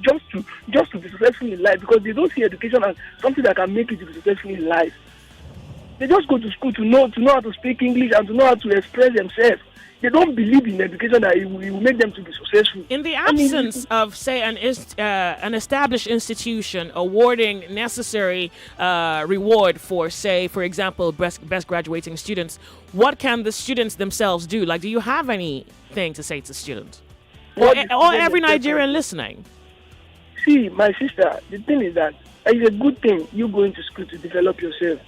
just to be successful in life, because they don't see education as something that can make you to be successful in life. They just go to school to know how to speak English and to know how to express themselves. They don't believe in education that it will make them to be successful. In the absence of, say, an established institution awarding necessary reward for, say, for example, best graduating students, what can the students themselves do? Like, do you have anything to say to students? Or every Nigerian listening? See, my sister, the thing is that it's a good thing you going to school to develop yourself.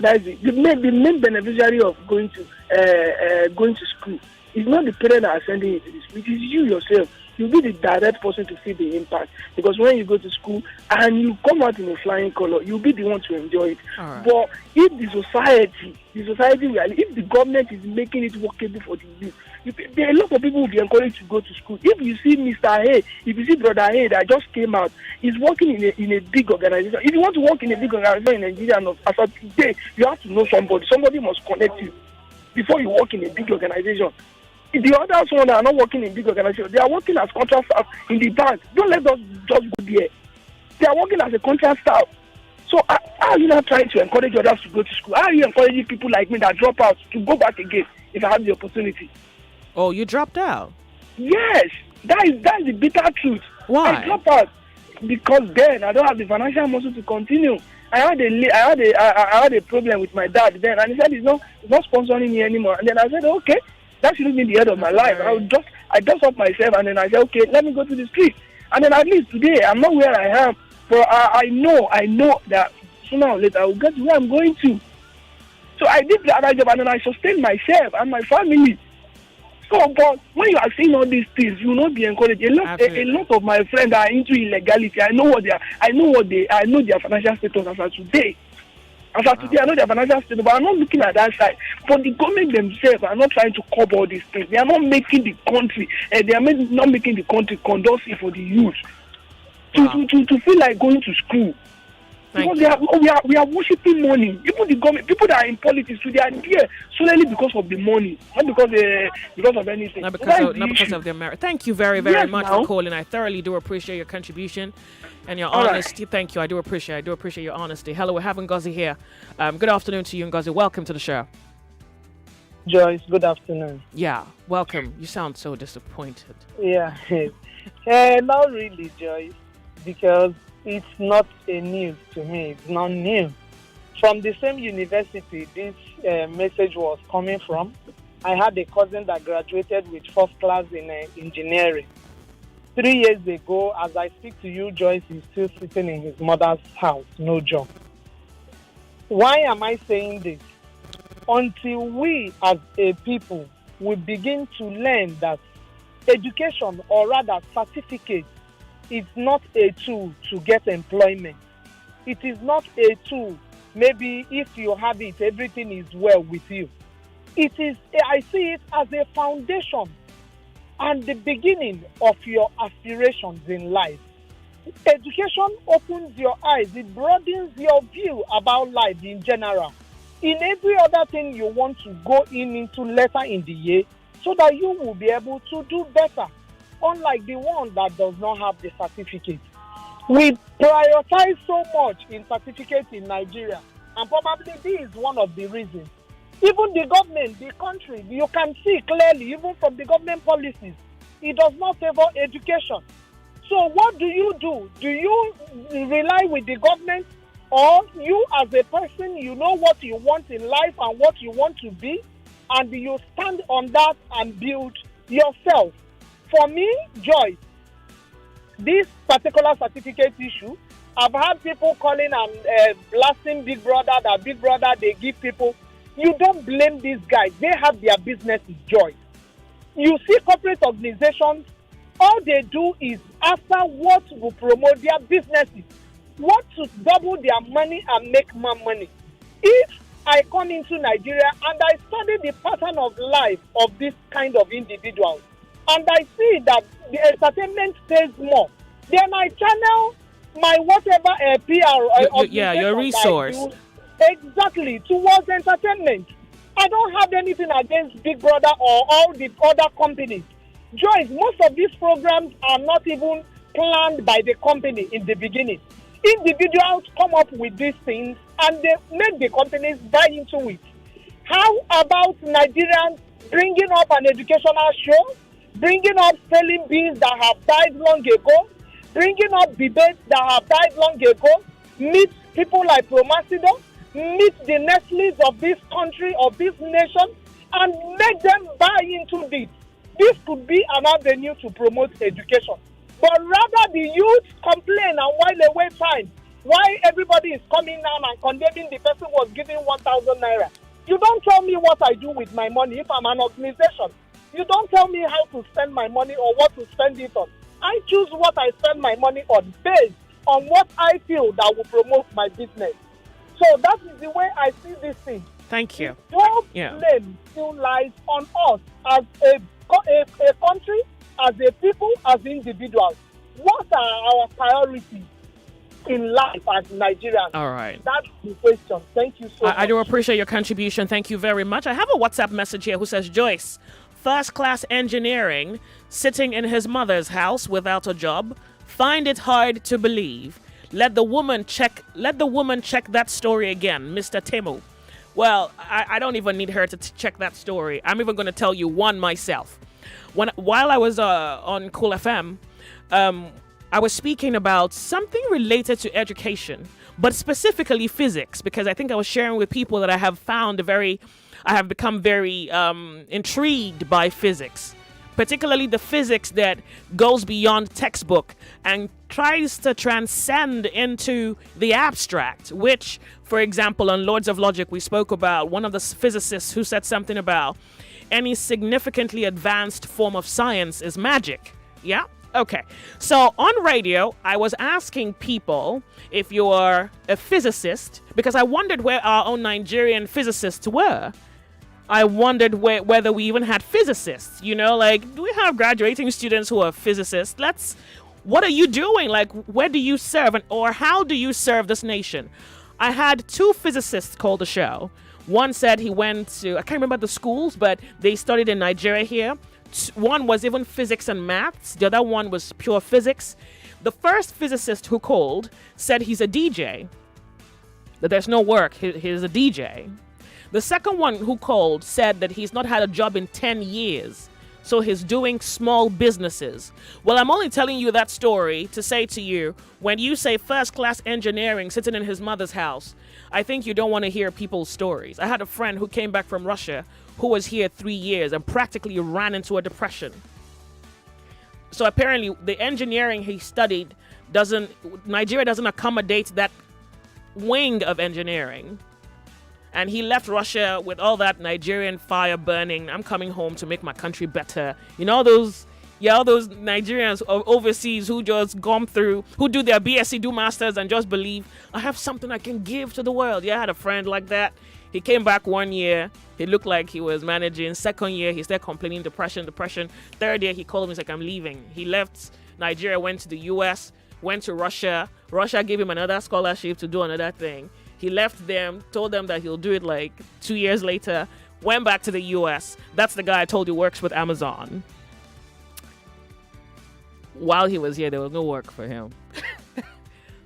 That's the main beneficiary of going to school. It's not the parent that are sending you to the school. It is you yourself. You'll be the direct person to feel the impact. Because when you go to school and you come out in a flying color, you'll be the one to enjoy it. Right. But if the society, if the government is making it workable for the youth, there are a lot of people will be encouraged to go to school. If you see Mr. A, if you see Brother A that just came out, he's working in a big organization. If you want to work in a big organization in Nigeria, as of today, you have to know somebody. Somebody must connect you before you work in a big organization. The others one that are not working in big organizations, they are working as contract staff in the bank. Don't let us just go there. They are working as a contract staff. So how are you not trying to encourage others to go to school? How are you encouraging people like me that drop out to go back again if I have the opportunity? Oh, you dropped out? Yes, that's the bitter truth. Why? I dropped out because then I don't have the financial muscle to continue. I had a problem with my dad then, and he said he's not sponsoring me anymore. And then I said, okay, that shouldn't be the end of my life. I dust up myself, and then I said, okay, let me go to the street. And then at least today, I'm not where I am, but I know that sooner or later I will get to where I'm going to. So I did the other job, and then I sustained myself and my family. So, but when you are seeing all these things, you will not be encouraged. A lot of my friends are into illegality. I know their financial status as of today. As of today, I know their financial status, but I'm not looking at that side. But the government themselves are not trying to curb all these things. They are not making the country, not making the country conducive for the youth to feel like going to school. Because we are worshiping money. Even the government, people that are in politics, they are there solely because of the money, not because of anything. Not because of their merit. Thank you very, very much for calling. I thoroughly do appreciate your contribution and your honesty. Right. Thank you. I do appreciate your honesty. Hello, we're having Ngozi here. Good afternoon to you, Ngozi. Welcome to the show. Joyce, good afternoon. Yeah, welcome. You sound so disappointed. Yeah, not really, Joyce, because it's not a news to me. It's not new. From the same university this message was coming from, I had a cousin that graduated with first class in engineering. 3 years ago, as I speak to you, Joyce is still sitting in his mother's house, no job. Why am I saying this? Until we as a people will begin to learn that education, or rather certificate, is not a tool to get employment. It is not a tool, maybe if you have it, everything is well with you. I see it as a foundation and the beginning of your aspirations in life. Education opens your eyes. It broadens your view about life in general. In every other thing you want to go into later in the year, so that you will be able to do better. Unlike the one that does not have the certificate. We prioritize so much in certificates in Nigeria, and probably this is one of the reasons. Even the government, the country, you can see clearly, even from the government policies, it does not favor education. So what do? Do you rely with the government, or you as a person, you know what you want in life and what you want to be, and you stand on that and build yourself? For me, Joyce, this particular certificate issue, I've had people calling and blasting Big Brother, that Big Brother, they give people. You don't blame these guys. They have their businesses, Joyce. You see corporate organizations, all they do is after what will promote their businesses, what to double their money and make more money. If I come into Nigeria and I study the pattern of life of this kind of individuals, and I see that the entertainment pays more, then I channel my whatever PR your resource exactly towards entertainment. I don't have anything against Big Brother or all the other companies. Joyce, most of these programs are not even planned by the company in the beginning. Individuals come up with these things and they make the companies buy into it. How about Nigerians bringing up an educational show, bringing up spelling bees that have died long ago, bringing up debates that have died long ago, meet people like Promasido, meet the Nestles of this country, of this nation, and make them buy into this. This could be an avenue to promote education. But rather the youth complain and while away time, why everybody is coming down and condemning the person who was giving 1,000 naira. You don't tell me what I do with my money if I'm an organization. You don't tell me how to spend my money or what to spend it on. I choose what I spend my money on based on what I feel that will promote my business. So that is the way I see this thing. Thank you. Your blame still lies on us as a country, as a people, as individuals. What are our priorities in life as Nigerians? All right. That's the question. Thank you so much. I do appreciate your contribution. Thank you very much. I have a WhatsApp message here who says, Joyce, first class engineering, sitting in his mother's house without a job. Find it hard to believe. Let the woman check that story again, Mr. Temu. Well, I don't even need her to check that story. I'm even going to tell you one myself. While I was on Cool FM, I was speaking about something related to education, but specifically physics, because I think I was sharing with people that I have become very intrigued by physics, particularly the physics that goes beyond textbook and tries to transcend into the abstract, which, for example, on Lords of Logic, we spoke about one of the physicists who said something about any significantly advanced form of science is magic. Yeah? Okay. So on radio, I was asking people if you're a physicist, because I wondered where our own Nigerian physicists were. I wondered whether we even had physicists, like, do we have graduating students who are physicists? What are you doing? Like, where do you serve or how do you serve this nation? I had two physicists call the show. One said he went to, I can't remember the schools, but they studied in Nigeria here. One was even physics and maths. The other one was pure physics. The first physicist who called said he's a DJ, that there's no work. He's a DJ. The second one who called said that he's not had a job in 10 years. So he's doing small businesses. Well, I'm only telling you that story to say to you, when you say first-class engineering sitting in his mother's house, I think you don't want to hear people's stories. I had a friend who came back from Russia who was here 3 years and practically ran into a depression. So apparently the engineering he studied Nigeria doesn't accommodate that wing of engineering. And he left Russia with all that Nigerian fire burning. I'm coming home to make my country better. All those Nigerians overseas who just gone through, who do their BSc, do masters, and just believe, I have something I can give to the world. Yeah, I had a friend like that. He came back 1 year. He looked like he was managing. Second year, he started complaining, depression. Third year, he called me, he's like, I'm leaving. He left Nigeria, went to the US, went to Russia. Russia gave him another scholarship to do another thing. He left them, told them that he'll do it like 2 years later, went back to the US. That's the guy I told you works with Amazon. While he was here, there was no work for him.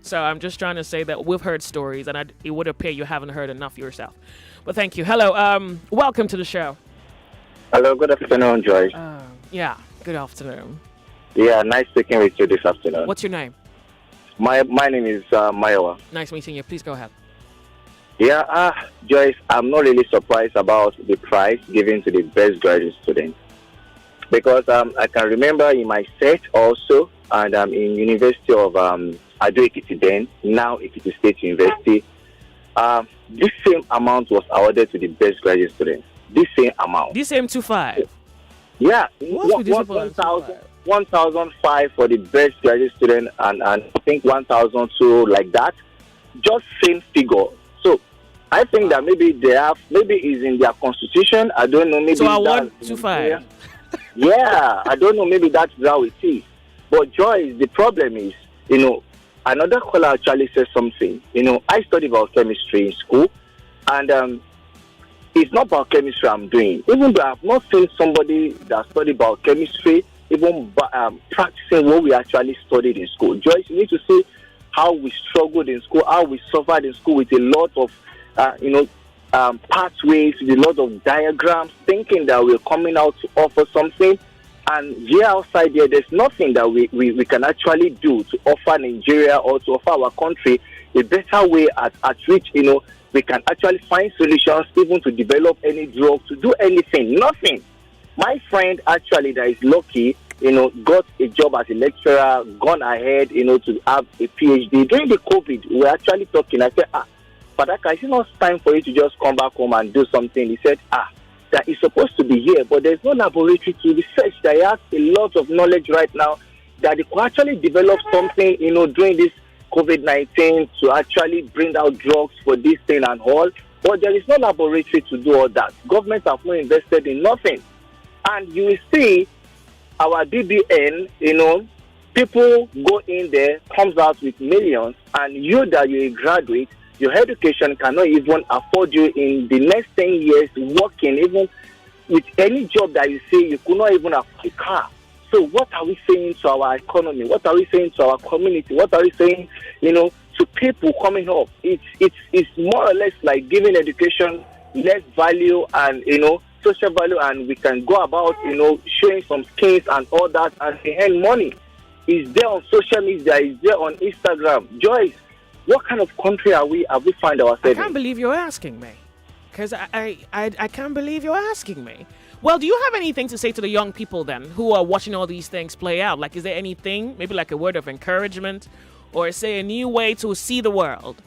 So I'm just trying to say that we've heard stories, and it would appear you haven't heard enough yourself. But thank you. Hello. Welcome to the show. Hello. Good afternoon, Joyce. Yeah. Good afternoon. Yeah. Nice speaking with you this afternoon. What's your name? My name is Onyemuwa. Nice meeting you. Please go ahead. Yeah. Joyce, I'm not really surprised about the prize given to the best graduate student, because I can remember in my set also, and I'm in University of Ado Ekiti then, now Ekiti State University. This same amount was awarded to the best graduate students. This same amount. This same 2,500. Yeah, 1,005 for the best graduate student, and I think 1,002 like that. Just same figure. So I think that maybe it's in their constitution. I don't know. Maybe so I want 2,500. Yeah, I don't know. Maybe that's how it is. But Joyce, the problem is, another caller actually said something. I studied biochemistry in school, and it's not biochemistry I'm doing. Even though I've not seen somebody that studied biochemistry, even practicing what we actually studied in school. Joyce, you need to see how we struggled in school, how we suffered in school with a lot of, pathways, with a lot of diagrams, thinking that we're coming out to offer something. And here outside there, there's nothing that we can actually do to offer Nigeria or to offer our country a better way at which, we can actually find solutions, even to develop any drug, to do anything. Nothing. My friend actually that is lucky, got a job as a lecturer, gone ahead, to have a PhD. During the COVID, we were actually talking. I said, Padaka, it's not time for you to just come back home and do something. He said, that is supposed to be here, but there's no laboratory to research. That he has a lot of knowledge right now that they could actually develop something, during this COVID-19 to actually bring out drugs for this thing and all. But there is no laboratory to do all that. Governments have not invested in nothing. And you will see our BBN, people go in there, comes out with millions, and you that you're a graduate, your education cannot even afford you in the next 10 years working, even with any job that you see, you could not even afford a car. So what are we saying to our economy? What are we saying to our community? What are we saying, to people coming up? It's more or less like giving education less value and, social value, and we can go about, showing some skills and all that and earn money. It's there on social media, it's there on Instagram. Joyce, what kind of country have we find ourselves in? I can't believe you're asking me. Because I can't believe you're asking me. Well, do you have anything to say to the young people then who are watching all these things play out? Like, is there anything, maybe like a word of encouragement, or say a new way to see the world?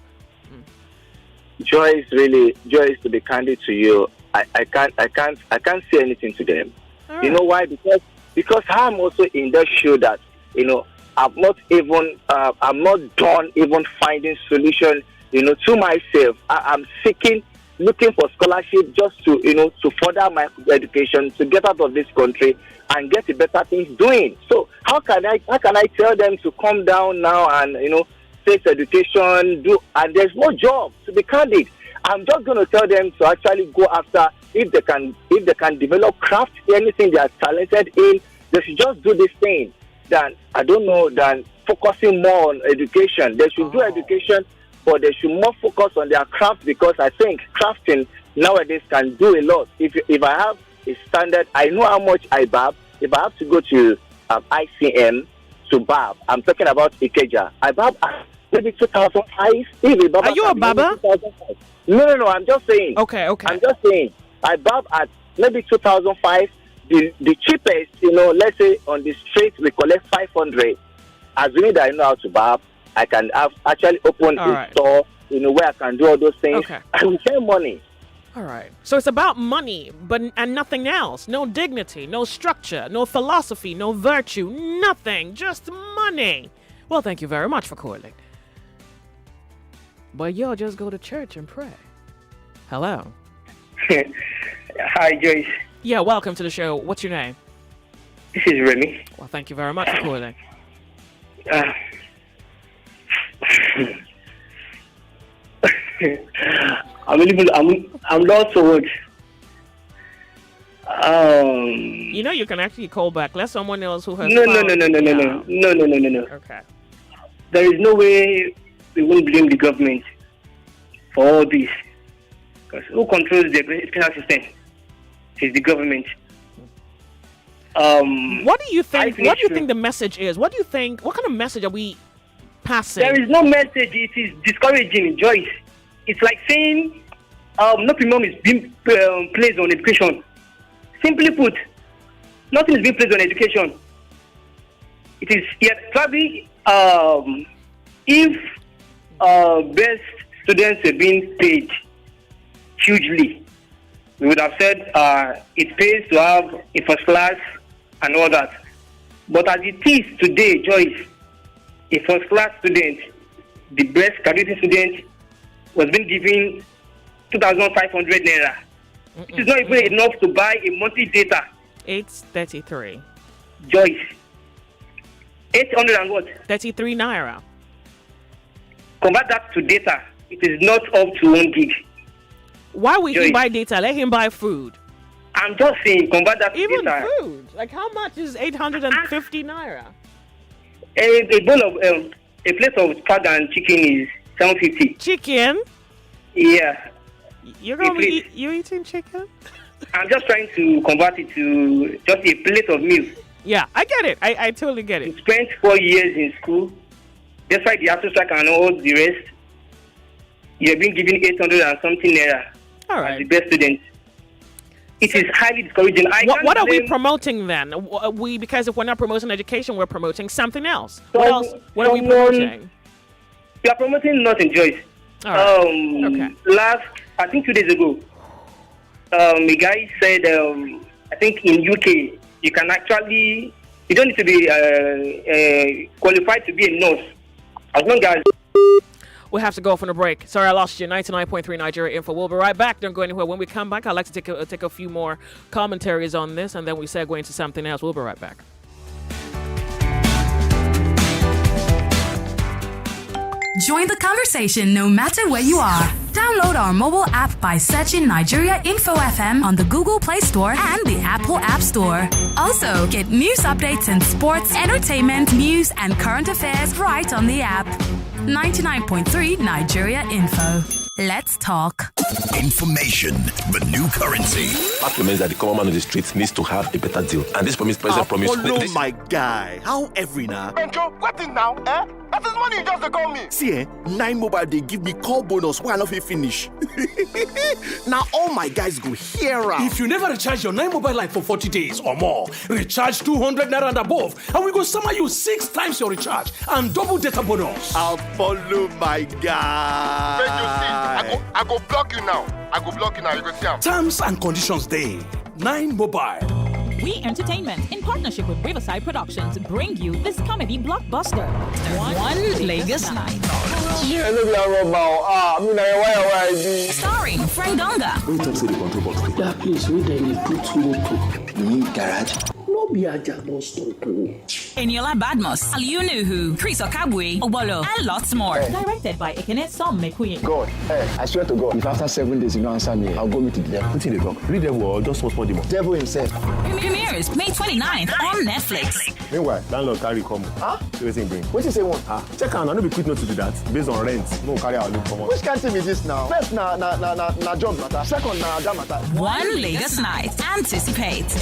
Joyce, to be candid to you, I can't say anything to them. All right. You know why? Because I'm also in that show that, I'm not done even finding solution, to myself. I'm looking for scholarship just to, to further my education, to get out of this country and get the better things doing. So how can I tell them to come down now and, face education, and there's no job, to be candid. I'm just going to tell them to actually go after, if they can develop craft, anything they are talented in, they should just do this thing. Than focusing more on education. They should do education, but they should more focus on their craft, because I think crafting nowadays can do a lot. If I have a standard, I know how much I barb. If I have to go to ICM to barb, I'm talking about Ikeja. I barb at maybe 2005. Are you a barber? No, I'm just saying. Okay. I'm just saying. I barb at maybe 2005. The cheapest, let's say on the street we collect 500. Assuming that I know how to barb, I can actually open a store, where I can do all those things. Okay. I will save money. All right. So it's about money, and nothing else. No dignity, no structure, no philosophy, no virtue, nothing. Just money. Well, thank you very much for calling. But y'all just go to church and pray. Hello. Hi, Joyce. Yeah, welcome to the show. What's your name? This is Remy. Well, thank you very much for calling. I'm lost for words. You can actually call back. Let someone else who has. No. Okay. There is no way we won't blame the government for all this. Because who controls the educational system? It's the government. What do you think? What do you think the message is? What do you think? What kind of message are we passing? There is no message. It is discouraging, Joyce. It's like saying no premium is being placed on education. Simply put, nothing is being placed on education. It is yet probably if best students are being paid hugely, we would have said it pays to have a first class and all that. But as it is today, Joyce, a first class student, the best graduating student, was being given 2,500 naira. It is not even enough to buy a monthly data. 833. Joyce. 800 and what? 33 naira. Convert that to data. It is not up to 1 gig. Why would he buy data? Let him buy food. I'm just saying, convert that to Even data. food. Like, how much is 850 naira? A bowl of a plate of spag and chicken is 750. Chicken? Yeah. You eating chicken? I'm just trying to convert it to just a plate of meal. Yeah, I get it. I totally get it. You spent 4 years in school. Despite the after strike and all the rest, you have been given 800 and something naira All as right. the best student. It is highly discouraging. What are we promoting then? Because if we're not promoting education, we're promoting something else. What else? What are we promoting? We are promoting nothing, Joyce. All right. Okay. I think 2 days ago, a guy said, I think in UK, you can actually, you don't need to be qualified to be a nurse. As long as... We have to go for a break. Sorry, I lost you. 99.3 Nigeria Info. We'll be right back. Don't go anywhere. When we come back, I'd like to take a few more commentaries on this, and then we segue into something else. We'll be right back. Join the conversation no matter where you are. Download our mobile app by searching Nigeria Info FM on the Google Play Store and the Apple App Store. Also, get news updates in sports, entertainment, news, and current affairs right on the app. 99.3 Nigeria Info. Let's talk. Information, the new currency. That means that the common man on the streets needs to have a better deal. And this president promised. Follow my guy. How every now? Benjo, what thing now? Eh? That is money you just to call me. See, 9 Mobile, they give me call bonus while I not finish. Now all my guys go here. If you never recharge your 9 Mobile line for 40 days or more, recharge 200 naira and above, and we go summer you 6 times your recharge and double data bonus. I'll follow my guy. Benjo, see, I go block you now. I go block you now. You go see him. Terms and conditions day. 9 Mobile. We Entertainment, in partnership with Riverside Productions, bring you this comedy blockbuster, One Lagos Night. Starring Frank Donga. Wait till see the control box. That place where they put motor. You mean garage? No be a jabon stop. Eniola Badmus, Aliunuhu, Chris Okabwe, Obolo, and lots more. Directed by Ekene Som Mekuye. God, I swear to God, if after 7 days you don't answer me, I'll go meet the devil. Put in the talk. Read the word, just what's more the Devil himself. Premieres May 29th on Netflix. Meanwhile, landlord carry come. Huh? See what bring. What you say one? Check out, I know be quick not to do that. Based on rent, no carry our look come on. Which kind of team is this now? First, na job matter. Second, na that matter. One Lagos Night. Anticipate.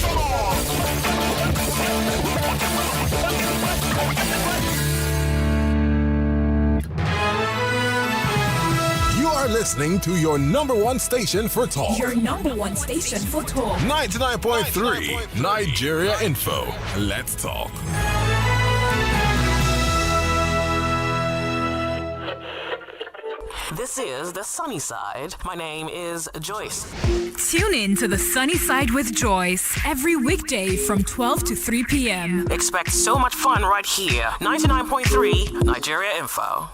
You are listening to your number one station for talk. Your number one station for talk. 99.3 Nigeria Info. Let's talk. This is The Sunny Side. My name is Joyce. Tune in to The Sunny Side with Joyce every weekday from 12 to 3 p.m. Expect so much fun right here. 99.3 Nigeria Info.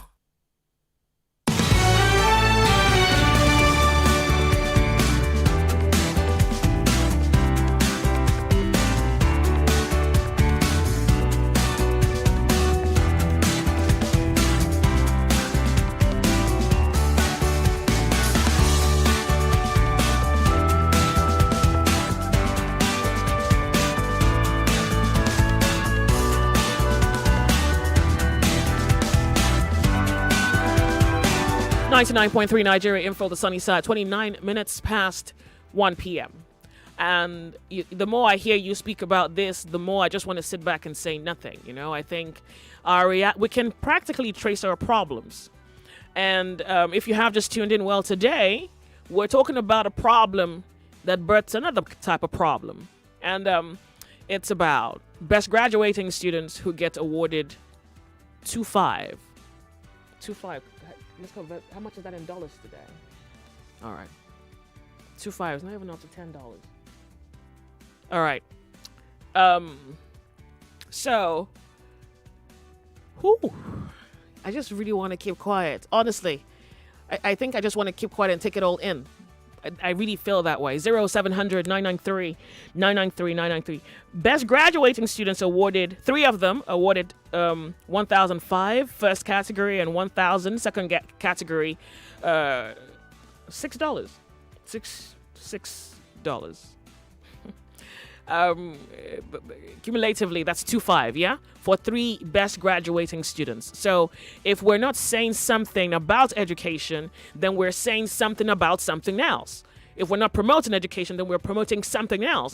.3 Nigeria Info, The Sunny Side, 29 minutes past 1 p.m. And the more I hear you speak about this, the more I just want to sit back and say nothing. You know, I think we can practically trace our problems. And if you have just tuned in, well, today we're talking about a problem that births another type of problem. And it's about best graduating students who get awarded 2.5. 2.5. Let's go. How much is that in dollars today? All right. 2.5 is not even up to $10. All right. So, I just really want to keep quiet. Honestly, I think I just want to keep quiet and take it all in. I really feel that way. 0700 993 993 993. Best graduating students awarded, 3 of them awarded 1,005 first category and 1,000 second category, $6. $6. cumulatively, that's 2.5, yeah, for 3 best graduating students. So if we're not saying something about education, then we're saying something about something else. If we're not promoting education, then we're promoting something else.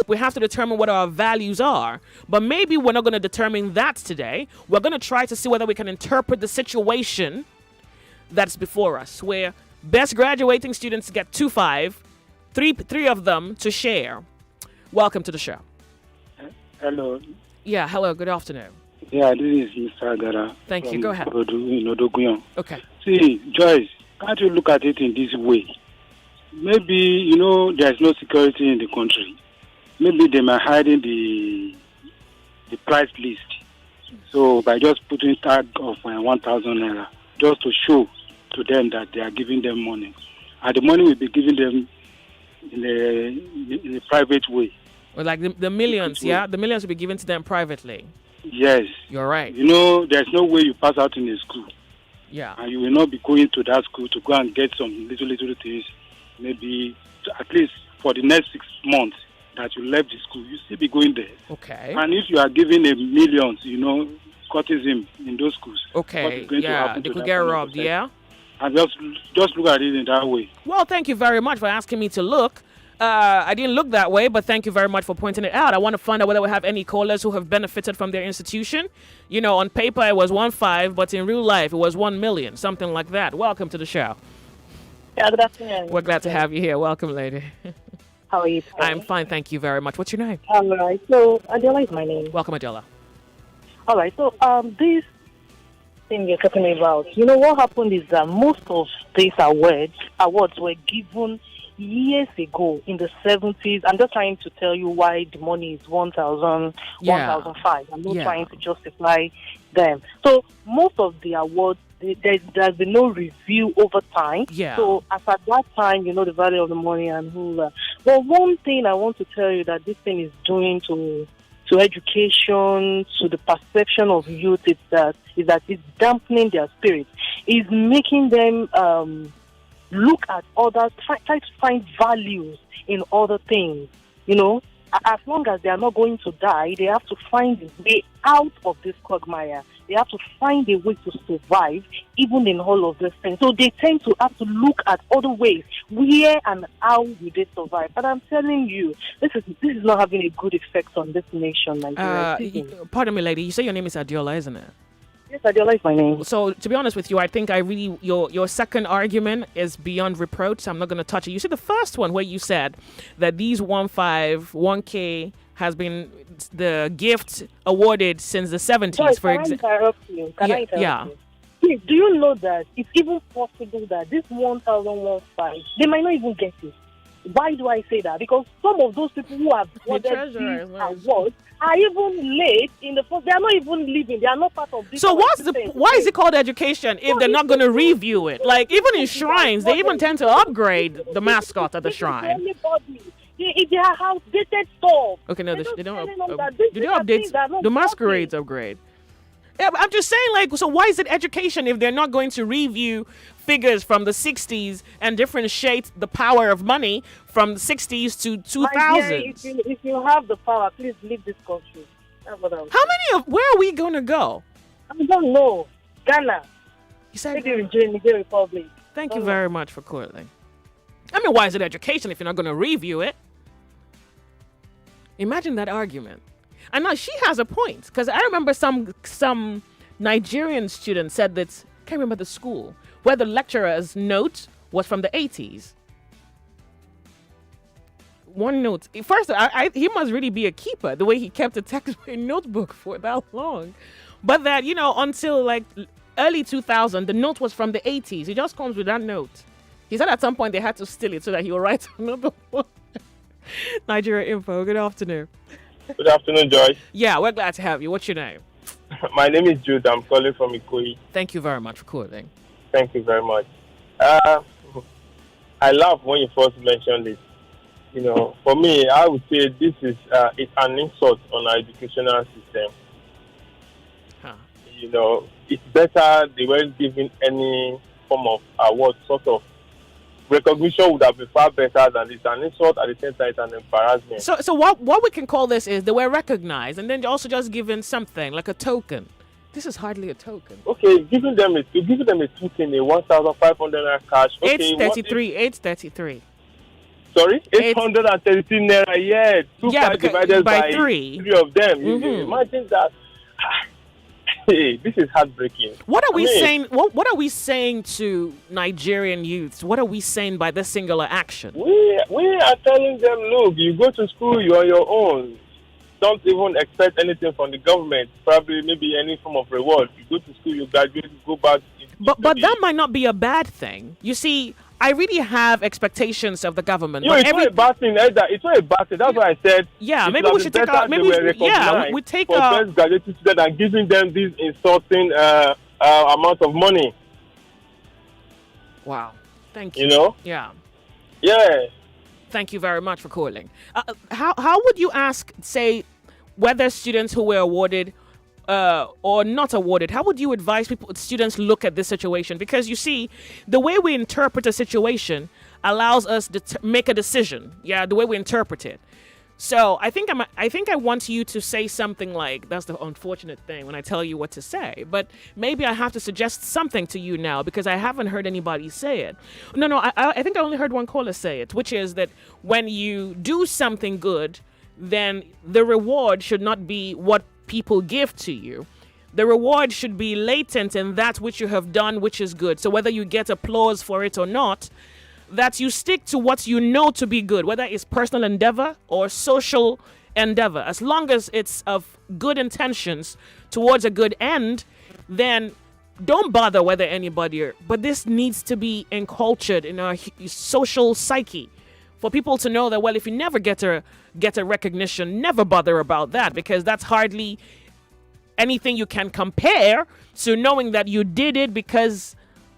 We have to determine what our values are. But maybe we're not going to determine that today. We're going to try to see whether we can interpret the situation that's before us, where best graduating students get 2.5, three of them to share. Welcome to the show. Hello. Yeah, hello. Good afternoon. Yeah, this is Mr. Agara. Thank you. Go ahead. Okay. See, Joyce, can't you look at it in this way? Maybe, there's no security in the country. Maybe they might hide in the price list. So by just putting tag of 1,000 naira, just to show to them that they are giving them money. And the money will be given them in a private way. Well, like the millions, yeah? The millions will be given to them privately. Yes. You're right. There's no way you pass out in a school. Yeah. And you will not be going to that school to go and get some little things, maybe at least for the next 6 months that you left the school. You still be going there. Okay. And if you are giving a millions, courtesy in those schools. Okay. Yeah, they could get robbed, yeah? And just look at it in that way. Well, thank you very much for asking me to look. I didn't look that way, but thank you very much for pointing it out. I want to find out whether we have any callers who have benefited from their institution. On paper it was 1.5, but in real life it was 1 million, something like that. Welcome to the show. Yeah, good afternoon. We're glad to have you here. Welcome, lady. How are you today? I'm fine, thank you very much. What's your name? All right. So Adela is my name. Welcome, Adela. All right. So this thing you're talking about, what happened is that most of these awards were given years ago in the 70s. I'm just trying to tell you why the money is 1,000, 1,005. I'm not trying to justify them. So most of the awards, there's been no review over time. Yeah. So as at that time, the value of the money and who. But one thing I want to tell you that this thing is doing to education, to the perception of youth, is that it's dampening their spirit. It's making them look at others, try to find values in other things. As long as they are not going to die, they have to find a way out of this quagmire. They have to find a way to survive, even in all of these things. So they tend to have to look at other ways, where and how will they survive. But I'm telling you, this is not having a good effect on this nation, Nigeria. Pardon me, lady. You say your name is Adiola, isn't it? Yes, Adiola is my name. So, to be honest with you, I think your second argument is beyond reproach. So I'm not going to touch it. You said the first one where you said that these 1.5, 1K has been the gift awarded since the 70s. Joyce, can I interrupt you? Please, do you know that it's even possible that this 1,015, they might not even get it? Why do I say that? Because some of those people who have awarded these awards are even late in the first. They are not even living. They are not part of this. So why is it called education if they're not going to review it? Like even in shrines, they even tend to upgrade the mascot at the shrine. They are outdated stuff. Okay, no, they don't. Do they update? The masquerades upgrade. Yeah, but I'm just saying, so why is it education if they're not going to review figures from the 60s and differentiate the power of money from the 60s to 2000s? If you have the power, please leave this country. Where are we going to go? I don't know. Ghana. You said Niger Republic. Thank you very much for calling. I mean, why is it education if you're not going to review it? Imagine that argument. And now she has a point, because I remember some Nigerian student said that, I can't remember the school, where the lecturer's note was from the 80s. One note. First, he must really be a keeper, the way he kept a textbook notebook for that long. But that, until early 2000, the note was from the 80s. He just comes with that note. He said at some point they had to steal it so that he will write another one. Nigeria Info, good afternoon. Good afternoon, Joyce. Yeah, we're glad to have you. What's your name? My name is Jude. I'm calling from Ikoyi. Thank you very much for calling. Thank you very much. I love when you first mentioned it. For me, I would say this is it's an insult on our educational system. Huh. It's better they weren't given any form of award, sort of recognition would have been far better than this. An insult at the same time, it's an embarrassment. So what we can call this is they were recognized, and then also just given something like a token. This is hardly a token. Okay, giving them a token, a 1,500 naira cash. Okay, 833. Sorry, 833 naira. Yeah, divided by three of them. You can imagine that. Hey, this is heartbreaking. What are we saying? What are we saying to Nigerian youths? What are we saying by this singular action? We are telling them, look, you go to school, you're on your own. Don't even expect anything from the government. Probably maybe any form of reward. You go to school, you graduate, you go back. But that might not be a bad thing. You see, I really have expectations of the government. It's not a bad thing either. It's not a bad thing. That's why I said. Yeah, maybe we should take out. Maybe we take out. Best graduating students and giving them this insulting amount of money. Wow, thank you. You know. Yeah. Yeah. Thank you very much for calling. How would you ask, say, whether students who were awarded or not awarded, how would you advise students look at this situation? Because you see, the way we interpret a situation allows us to make a decision. Yeah, the way we interpret it. So I think I want you to say something like, that's the unfortunate thing when I tell you what to say, but maybe I have to suggest something to you now because I haven't heard anybody say it. No, I think I only heard one caller say it, which is that when you do something good, then the reward should not be what people give to you. The reward should be latent in that which you have done, which is good. So whether you get applause for it or not, that you stick to what you know to be good, whether it's personal endeavor or social endeavor. As long as it's of good intentions towards a good end, then don't bother whether anybody. But this needs to be encultured in our social psyche for people to know that, well, if you never get a recognition, never bother about that, because that's hardly anything you can compare to knowing that you did it because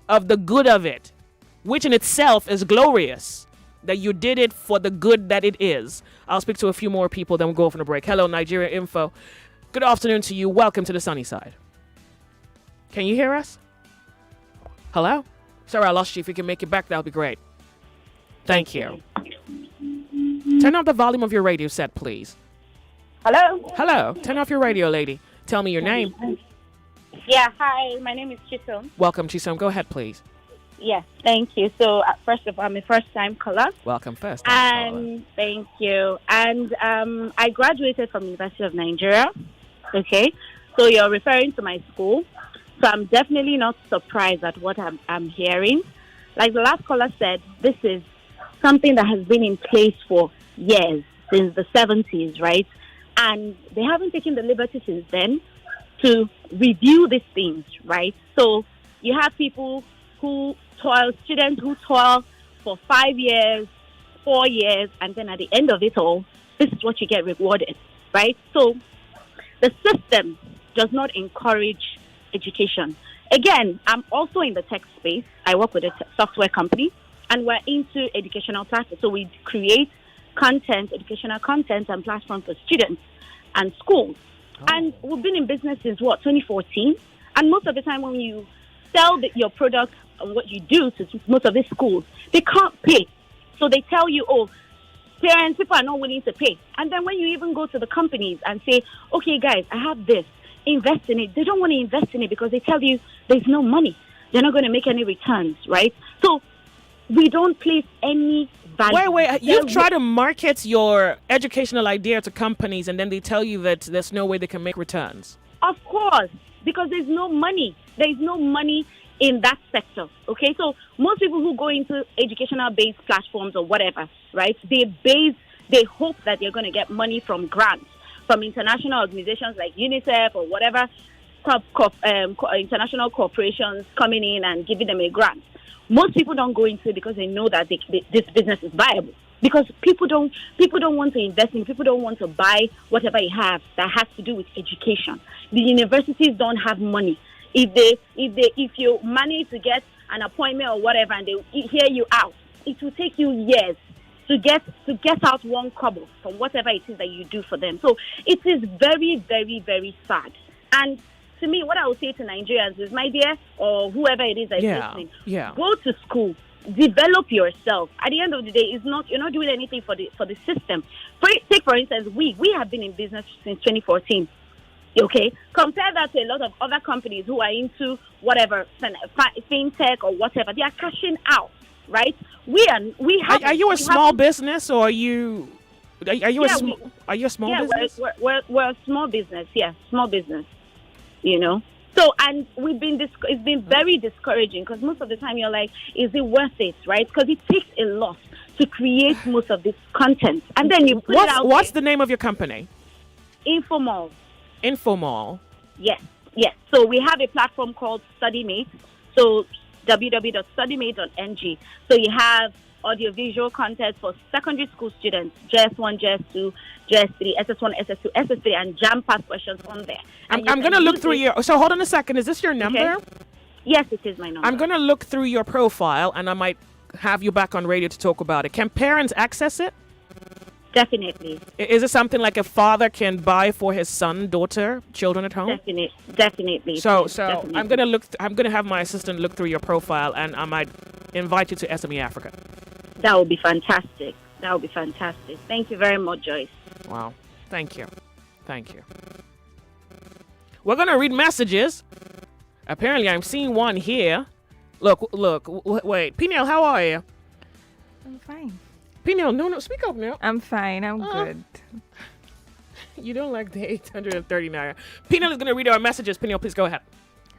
of the good of it, which in itself is glorious, that you did it for the good that it is. I'll speak to a few more people, then we'll go off on a break. Hello, Nigeria Info. Good afternoon to you. Welcome to the sunny side. Can you hear us? Hello? Sorry, I lost you. If you can make it back, that'll be great. Thank you. Turn up the volume of your radio set, please. Hello? Hello. Turn off your radio, lady. Tell me your name. Yeah, hi. My name is Chisom. Welcome, Chisom. Go ahead, please. Yes, thank you. So, first of all, I'm a first-time caller. Welcome, first. And thank you. And I graduated from University of Nigeria. Okay, so you're referring to my school. So I'm definitely not surprised at what I'm hearing. Like the last caller said, this is something that has been in place for years, since the 70s, right? And they haven't taken the liberty since then to review these things, right? So you have people who toil, students who toil for 5 years, 4 years, and then at the end of it all, this is what you get rewarded, right? So the system does not encourage education. Again, I'm also in the tech space. I work with a software company, and we're into educational platforms. So we create content, educational content and platforms for students and schools. Oh. And we've been in business since, 2014? And most of the time when you sell your product and what you do to most of these schools, they can't pay. So they tell you, parents, people are not willing to pay. And then when you even go to the companies and say, okay, guys, I have this, invest in it. They don't want to invest in it because they tell you there's no money. They're not going to make any returns, right? So we don't place any value. Wait. You've tried to market your educational idea to companies and then they tell you that there's no way they can make returns. Of course, because there's no money. There's no money in that sector, okay? So most people who go into educational-based platforms or whatever, right, they hope that they're going to get money from grants, from international organizations like UNICEF or whatever, international corporations coming in and giving them a grant. Most people don't go into it because they know that this business is viable. Because people don't want to invest in, people don't want to buy whatever you have that has to do with education. The universities don't have money. If you manage to get an appointment or whatever and they hear you out, it will take you years to get out one kobo from whatever it is that you do for them. So it is very, very, very sad. And to me, what I would say to Nigerians is, my dear, or whoever it is that is listening, go to school, develop yourself. At the end of the day, you're not doing anything for the system. Take for instance, we have been in business since 2014. Okay, compare that to a lot of other companies who are into whatever fintech or whatever. They are cashing out, right? Are you a small business, or are you? Are you a small business? We're a small business. Yeah, small business. You know. So, and it's been very discouraging because most of the time you're like, is it worth it, right? Because it takes a lot to create most of this content, and then you put it out. What's the name of your company? Infomall. Infomall. Yes. So we have a platform called StudyMate. So www.studymate.ng. So you have audiovisual content for secondary school students, JS1, JS2, JS3, SS1, SS2, SS3, and jam pass questions on there. I'm going to look through your... So hold on a second. Is this your number? Okay. Yes, it is my number. I'm going to look through your profile, and I might have you back on radio to talk about it. Can parents access it? Definitely. Is it something like a father can buy for his son, daughter, children at home? Definitely. So Definitely. I'm gonna look. I'm gonna have my assistant look through your profile, and I might invite you to SME Africa. That would be fantastic. Thank you very much, Joyce. Wow. Thank you. We're gonna read messages. Apparently, I'm seeing one here. Look. Wait, Peniel, how are you? I'm fine. Peniel, no, speak up now. I'm fine. I'm good. You don't like the 830 naira. Peniel is going to read our messages. Peniel, please go ahead.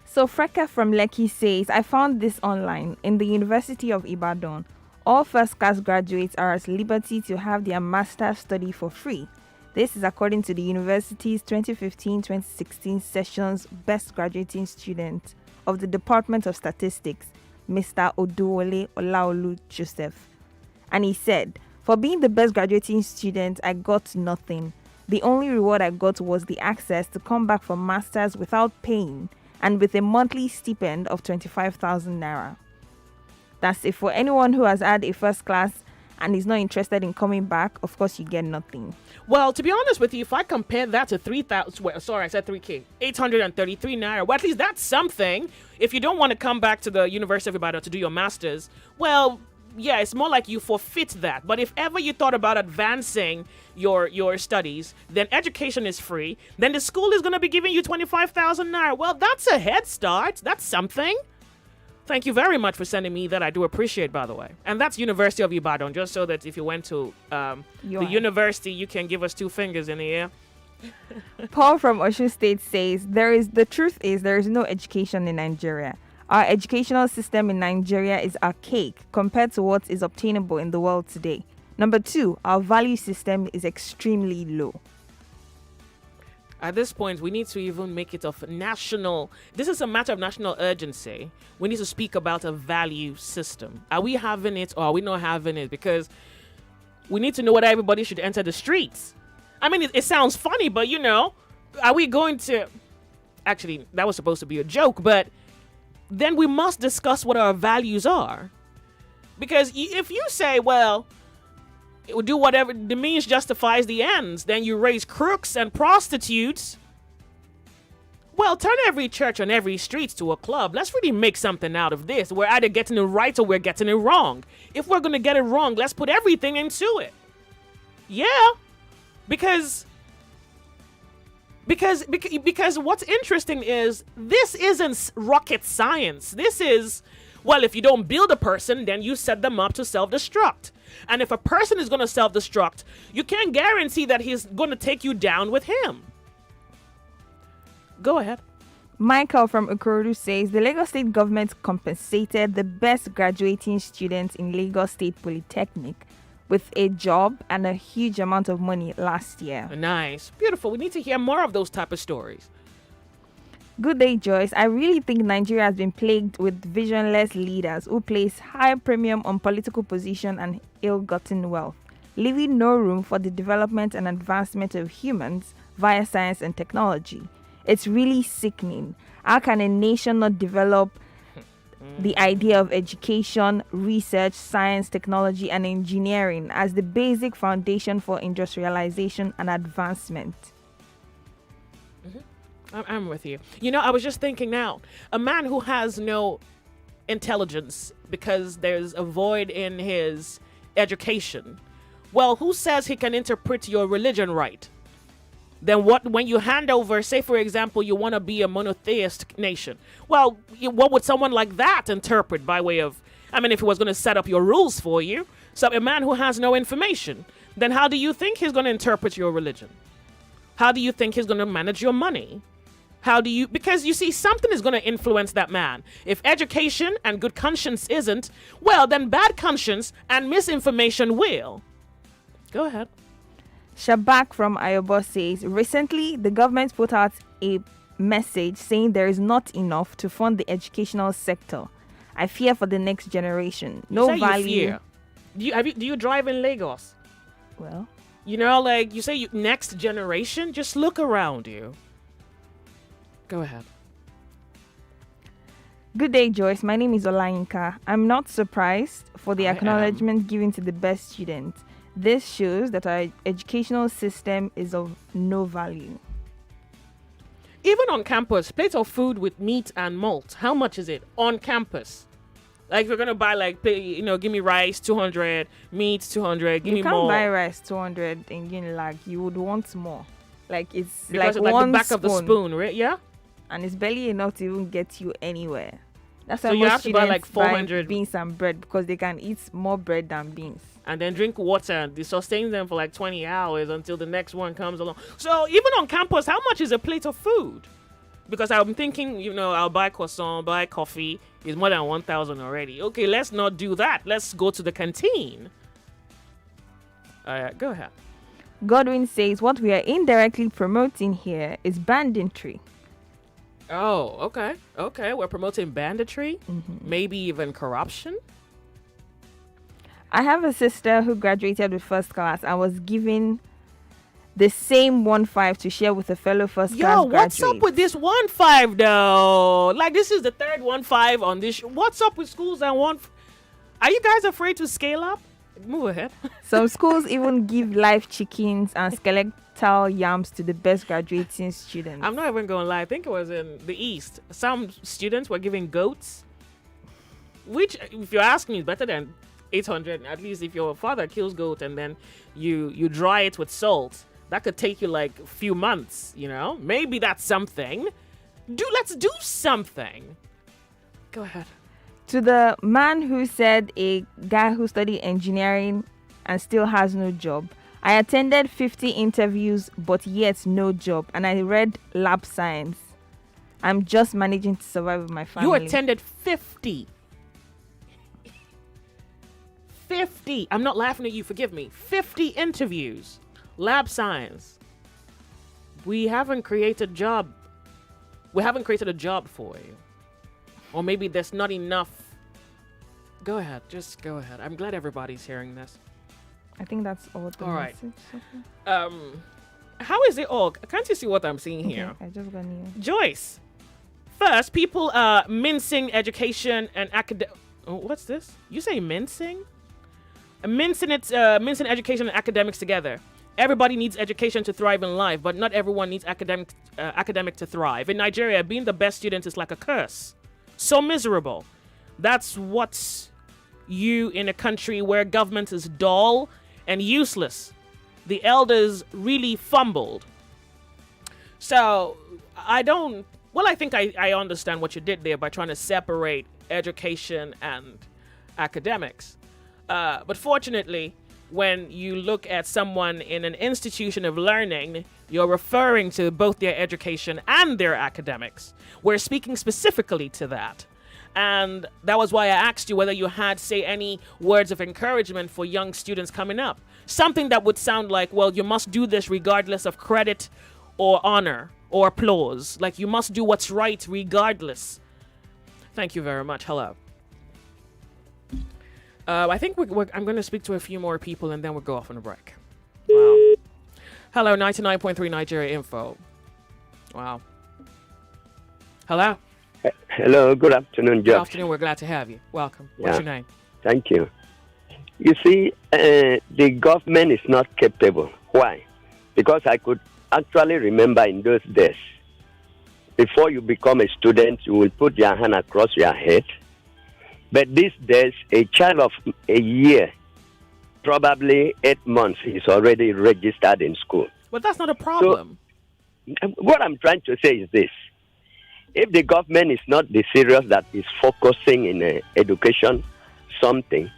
So Freka from Lekki says, I found this online in the University of Ibadan. All first-class graduates are at liberty to have their master's study for free. This is according to the university's 2015-2016 session's best graduating student of the Department of Statistics, Mr. Oduwole Olaolu Joseph. And he said, for being the best graduating student, I got nothing. The only reward I got was the access to come back for masters without paying and with a monthly stipend of 25,000 naira. That's it. For anyone who has had a first class and is not interested in coming back, of course, you get nothing. Well, to be honest with you, if I compare that to 3,000, I said 3K, 833 naira, well, at least that's something. If you don't want to come back to the University of Ibadan to do your master's, well, yeah, it's more like you forfeit that. But if ever you thought about advancing your studies, then education is free. Then the school is going to be giving you 25,000 naira. Well, that's a head start. That's something. Thank you very much for sending me that. I do appreciate, by the way. And that's University of Ibadan, just so that if you went to the university, you can give us 2 fingers in the air. Paul from Osho State says, the truth is there is no education in Nigeria. Our educational system in Nigeria is archaic compared to what is obtainable in the world today. Number 2, our value system is extremely low. At this point, we need to even make it of national... This is a matter of national urgency. We need to speak about a value system. Are we having it or are we not having it? Because we need to know whether everybody should enter the streets. I mean, it sounds funny, but, are we going to... Actually, that was supposed to be a joke, but... then we must discuss what our values are. Because if you say, well, it will do whatever, the means justifies the ends, then you raise crooks and prostitutes. Well, turn every church on every street to a club. Let's really make something out of this. We're either getting it right or we're getting it wrong. If we're going to get it wrong, let's put everything into it. Yeah, because what's interesting is this isn't rocket science. This is, well, if you don't build a person, then you set them up to self-destruct. And if a person is going to self-destruct, you can't guarantee that he's going to take you down with him. Go ahead. Michael from Ikorodu says the Lagos State government compensated the best graduating students in Lagos State Polytechnic with a job and a huge amount of money last year. Nice. Beautiful. We need to hear more of those type of stories. Good day, Joyce. I really think Nigeria has been plagued with visionless leaders who place high premium on political position and ill-gotten wealth, leaving no room for the development and advancement of humans via science and technology. It's really sickening. How can a nation not develop the idea of education, research, science, technology, and engineering as the basic foundation for industrialization and advancement? I'm with you. I was just thinking now, a man who has no intelligence because there's a void in his education. Well, who says he can interpret your religion right? Then what, when you hand over, say for example, you want to be a monotheist nation. Well, what would someone like that interpret by way of, I mean, if he was going to set up your rules for you, so a man who has no information, then how do you think he's going to interpret your religion? How do you think he's going to manage your money? Because you see, something is going to influence that man. If education and good conscience isn't, well, then bad conscience and misinformation will. Go ahead. Shabak from Ayobo says, recently the government put out a message saying there is not enough to fund the educational sector. I fear for the next generation. No value. You fear. Do you drive in Lagos? Well, you know, like you say, next generation. Just look around you. Go ahead. Good day, Joyce. My name is Olayinka. I'm not surprised for the acknowledgement given to the best student. This shows that our educational system is of no value. Even on campus, plate of food with meat and malt, how much is it on campus? Like, if you're going to buy, like, give me rice, 200, meat, 200, give me more. You can't buy rice, 200 in Unilag. You would want more. Like, it's because like one the back spoon. Of the spoon, right? Yeah? And it's barely enough to even get you anywhere. That's why so you have to buy, like, 400 beans and bread because they can eat more bread than beans. And then drink water and it sustains them for like 20 hours until the next one comes along. So even on campus, how much is a plate of food? Because I'm thinking, I'll buy croissant, buy coffee. It's more than 1,000 already. Okay, let's not do that. Let's go to the canteen. All right, go ahead. Godwin says what we are indirectly promoting here is banditry. Oh, okay. Okay, we're promoting banditry. Mm-hmm. Maybe even corruption. I have a sister who graduated with first class and was given the same 1.5 to share with a fellow first class graduate. What's up with this 1.5 though? Like, this is the third 1.5 on this. What's up with schools and one? Are you guys afraid to scale up? Move ahead. Some schools even give live chickens and skeletal yams to the best graduating students. I'm not even going to lie. I think it was in the East. Some students were giving goats, which, if you ask me, is better than 800. At least if your father kills goat and then you dry it with salt, that could take you like a few months. Maybe that's something. Let's do something. Go ahead. To the man who said a guy who studied engineering and still has no job, I attended 50 interviews but yet no job, and I read lab science. I'm just managing to survive with my family. You attended 50. 50. I'm not laughing at you, forgive me. 50 interviews. Lab science. We haven't created a job. We haven't created a job for you. Or maybe there's not enough. Go ahead. Just go ahead. I'm glad everybody's hearing this. I think that's all the message. Right. How is it all? Can't you see what I'm seeing here? Okay, I just got new. Joyce. First, people are mincing education and academic. Oh, what's this? You say mincing? Mincing education and academics together. Everybody needs education to thrive in life, but not everyone needs academic to thrive. In Nigeria, being the best student is like a curse. So miserable. That's what's you in a country where government is dull and useless. The elders really fumbled. So I think I understand what you did there by trying to separate education and academics. But fortunately, when you look at someone in an institution of learning, you're referring to both their education and their academics. We're speaking specifically to that. And that was why I asked you whether you had, say, any words of encouragement for young students coming up. Something that would sound like, well, you must do this regardless of credit or honor or applause. Like, you must do what's right regardless. Thank you very much. Hello. I think I'm going to speak to a few more people and then we'll go off on a break. Wow. Hello, 99.3 Nigeria Info. Wow. Hello. Hello, good afternoon, Joyce. Good afternoon, we're glad to have you. Welcome. What's your name? Thank you. You see, the government is not capable. Why? Because I could actually remember in those days, before you become a student, you will put your hand across your head. But these days, a child of a year, probably 8 months, is already registered in school. But that's not a problem. So, what I'm trying to say is this. If the government is not the serious that is focusing in education something,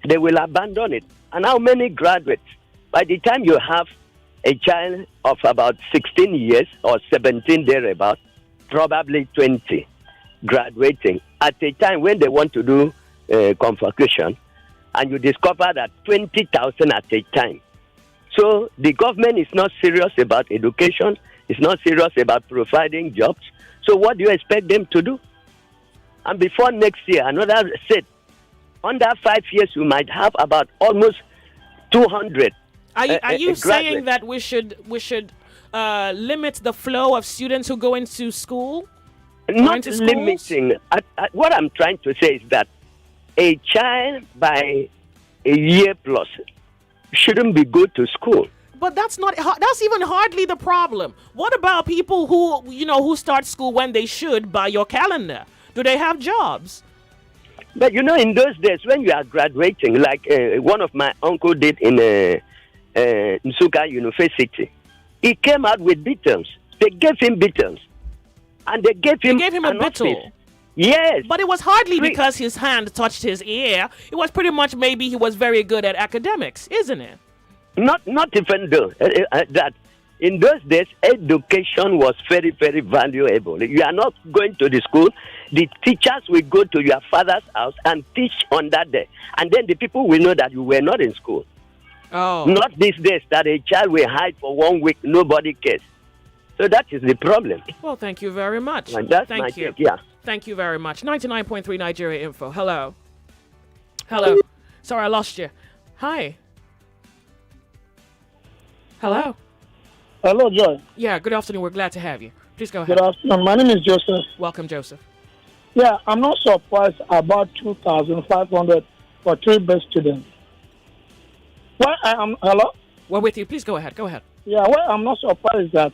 they will abandon it. And how many graduates? By the time you have a child of about 16 years or 17 thereabout, probably 20 graduating at a time when they want to do convocation, and you discover that 20,000 at a time. So the government is not serious about education, it's not serious about providing jobs. So what do you expect them to do? And before next year, another said, under 5 years, you might have about almost 200. Are you saying that we should limit the flow of students who go into school? Not limiting. What I'm trying to say is that a child by a year plus shouldn't be good to school. But that's even hardly the problem. What about people who start school when they should by your calendar? Do they have jobs? But in those days when you are graduating, like one of my uncle did in Nsukka University, he came out with beetles. They gave him beetles. And they gave him a beetle. Yes. But it was hardly because his hand touched his ear. It was pretty much maybe he was very good at academics, isn't it? Not even though that in those days education was very, very valuable. You are not going to the school. The teachers will go to your father's house and teach on that day. And then the people will know that you were not in school. Oh. Not these days that a child will hide for 1 week, nobody cares. So that is the problem. Well, thank you very much. And that's thank my you. take, yeah. Thank you very much. 99.3 Nigeria Info. Hello. Hello. Sorry, I lost you. Hi. Hello. Hello, Joy. Yeah, good afternoon. We're glad to have you. Please go ahead. Good afternoon. My name is Joseph. Welcome, Joseph. Yeah, I'm not surprised about 2,500 for 3 best students. Why I am hello? We're with you. Please go ahead. Go ahead. Yeah, why I'm not surprised is that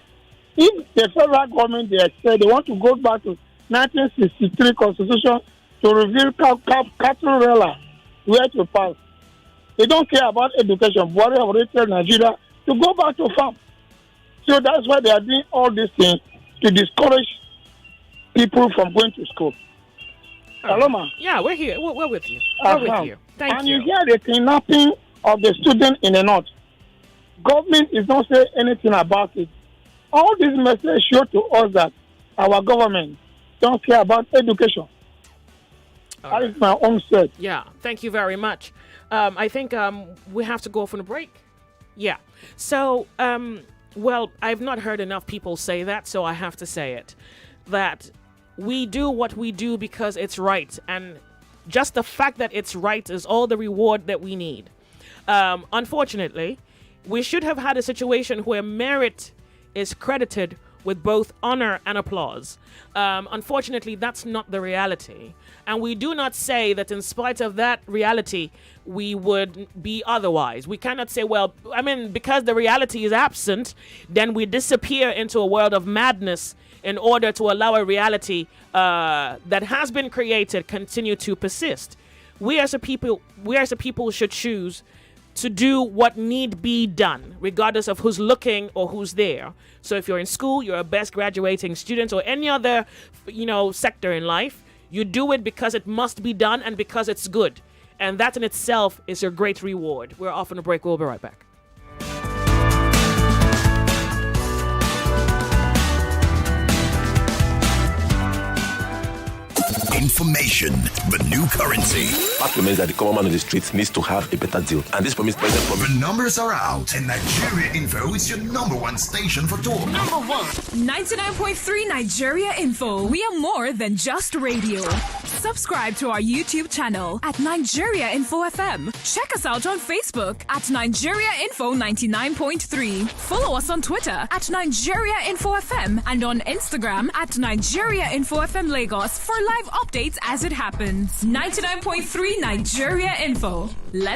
if the federal government they say they want to go back to 1963 Constitution to reveal cattle railer where to pass, they don't care about education. Buhari have already told Nigeria to go back to farm. So that's why they are doing all these things to discourage people from going to school. Hello, ma. Yeah, we're here. We're with you. We're with you. Thank and you. And you hear the kidnapping of the student in the north. Government is not saying anything about it. All these messages show to us that our government don't care about education. That is my own set. Yeah, thank you very much. I think we have to go for a break. Yeah. So, well, I've not heard enough people say that, so I have to say it. That we do what we do because it's right. And just the fact that it's right is all the reward that we need. Unfortunately, we should have had a situation where merit is credited with both honor and applause. Unfortunately, that's not the reality. And we do not say that in spite of that reality, we would be otherwise. We cannot say, well, I mean, because the reality is absent, then we disappear into a world of madness in order to allow a reality that has been created continue to persist. We as a people should choose to do what need be done, regardless of who's looking or who's there. So if you're in school, you're a best graduating student, or any other, sector in life, you do it because it must be done and because it's good. And that in itself is your great reward. We're off on a break. We'll be right back. Information, the new currency. Fact remains that the common man on the streets needs to have a better deal. And this promise present from the numbers are out, and Nigeria Info is your #1 station for talk. #1. 99.3 Nigeria Info. We are more than just radio. Subscribe to our YouTube channel at Nigeria Info FM. Check us out on Facebook at Nigeria Info 99.3. Follow us on Twitter at Nigeria Info FM and on Instagram at Nigeria Info FM Lagos for live updates as it happens. 99.3 Nigeria Info. Let's